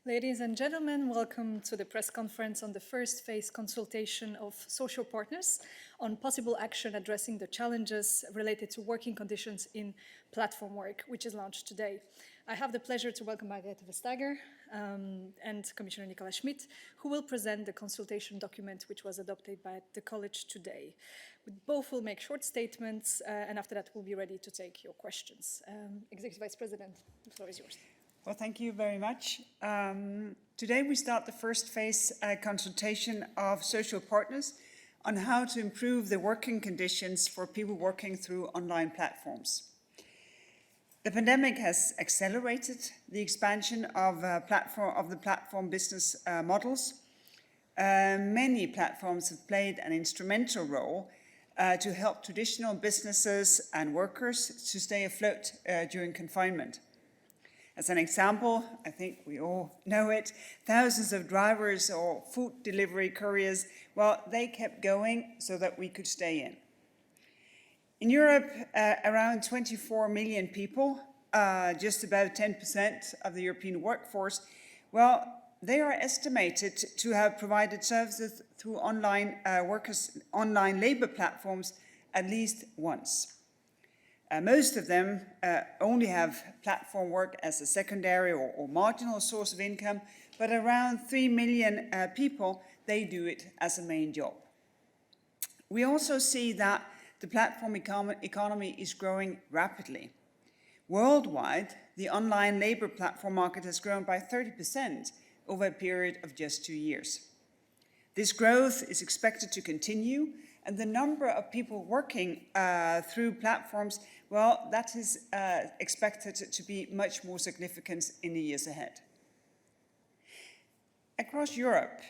Ladies and gentlemen, welcome to the press conference on the first phase consultation of social partners on possible action addressing the challenges related to working conditions in platform work, which is launched today. I have the pleasure to welcome Margrethe Vestager and Commissioner Nicolas Schmit, who will present the consultation document which was adopted by the College today. We both will make short statements, and after that we'll be ready to take your questions. Executive Vice President, the floor is yours. Well, thank you very much. Today we start the first phase consultation of social partners on how to improve the working conditions for people working through online platforms. The pandemic has accelerated the expansion of the platform business models. Many platforms have played an instrumental role to help traditional businesses and workers to stay afloat during confinement. As an example, I think we all know it, thousands of drivers or food delivery couriers, well, they kept going so that we could stay in. In Europe, around 24 million people, just about 10% of the European workforce, well, they are estimated to have provided services through online labor platforms at least once. Most of them only have platform work as a secondary or marginal source of income, but around 3 million people, they do it as a main job. We also see that the platform economy is growing rapidly. Worldwide, the online labor platform market has grown by 30% over a period of just 2 years. This growth is expected to continue, and the number of people working through platforms, well, that is expected to be much more significant in the years ahead. Across Europe,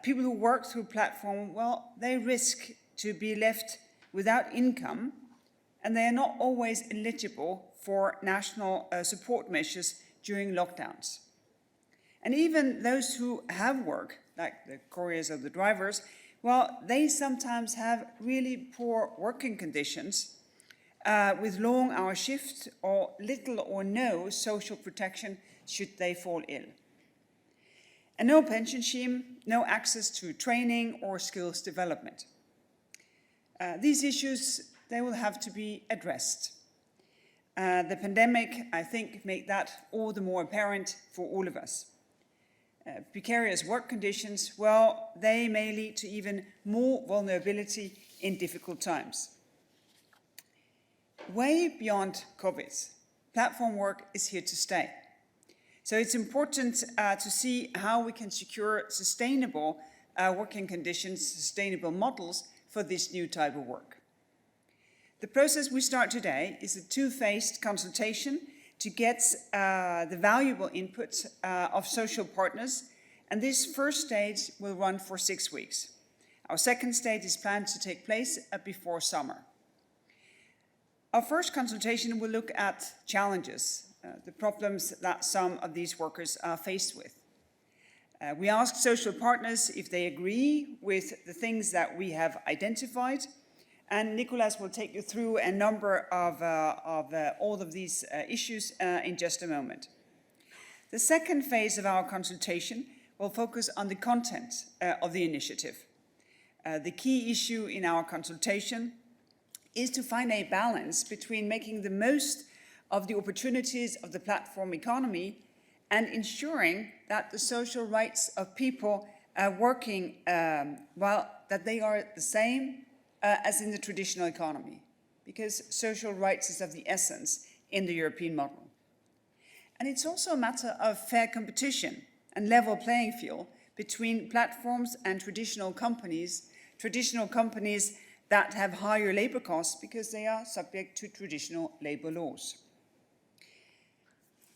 people who work through platform, well, they risk to be left without income, and they are not always eligible for national support measures during lockdowns. And even those who have work, like the couriers or the drivers, well, they sometimes have really poor working conditions with long hour shifts or little or no social protection should they fall ill. And no pension scheme, no access to training or skills development. These issues, they will have to be addressed. The pandemic, I think, made that all the more apparent for all of us. Precarious work conditions, well, they may lead to even more vulnerability in difficult times. Way beyond COVID, platform work is here to stay. So it's important to see how we can secure sustainable working conditions, sustainable models for this new type of work. The process we start today is a two-phased consultation to get the valuable input of social partners, and this first stage will run for 6 weeks. Our second stage is planned to take place before summer. Our first consultation will look at challenges, the problems that some of these workers are faced with. We ask social partners if they agree with the things that we have identified, and Nicolas will take you through a number of all of these issues in just a moment. The second phase of our consultation will focus on the content of the initiative. The key issue in our consultation is to find a balance between making the most of the opportunities of the platform economy and ensuring that the social rights of people working, that they are the same as in the traditional economy, because social rights is of the essence in the European model. And it's also a matter of fair competition and level playing field between platforms and traditional companies that have higher labor costs because they are subject to traditional labor laws.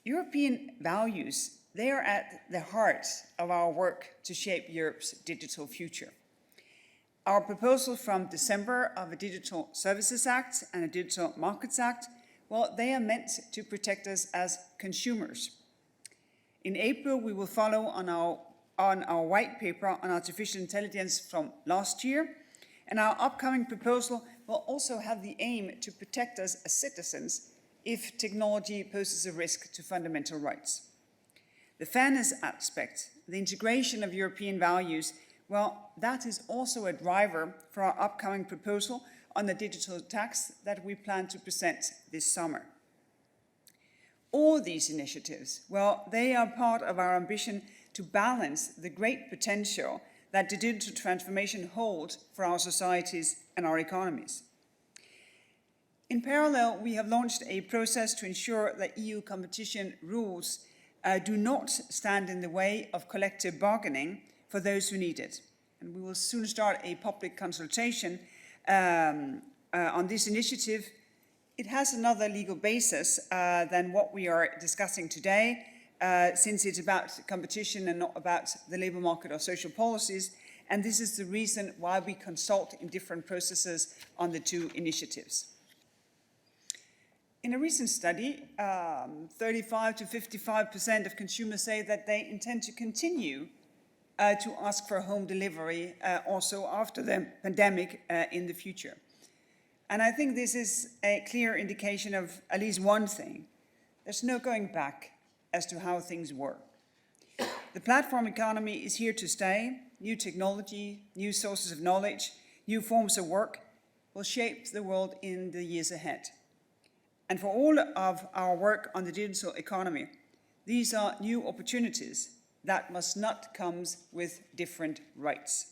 European values, they are at the heart of our work to shape Europe's digital future. Our proposal from December of a Digital Services Act and a Digital Markets Act, well, they are meant to protect us as consumers. In April, we will follow on our white paper on artificial intelligence from last year, and our upcoming proposal will also have the aim to protect us as citizens if technology poses a risk to fundamental rights. The fairness aspect, the integration of European values, well, that is also a driver for our upcoming proposal on the digital tax that we plan to present this summer. All these initiatives, well, they are part of our ambition to balance the great potential that the digital transformation holds for our societies and our economies. In parallel, we have launched a process to ensure that EU competition rules do not stand in the way of collective bargaining for those who need it. And we will soon start a public consultation on this initiative. It has another legal basis than what we are discussing today, since it's about competition and not about the labour market or social policies. And this is the reason why we consult in different processes on the two initiatives. In a recent study, 35 to 55% of consumers say that they intend to continue to ask for home delivery also after the pandemic in the future. And I think this is a clear indication of at least one thing. There's no going back as to how things were. The platform economy is here to stay. New technology, new sources of knowledge, new forms of work will shape the world in the years ahead. And for all of our work on the digital economy, these are new opportunities that must not come with different rights.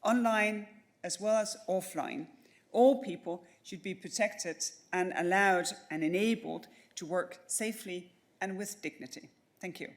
Online as well as offline, all people should be protected and allowed and enabled to work safely and with dignity. Thank you.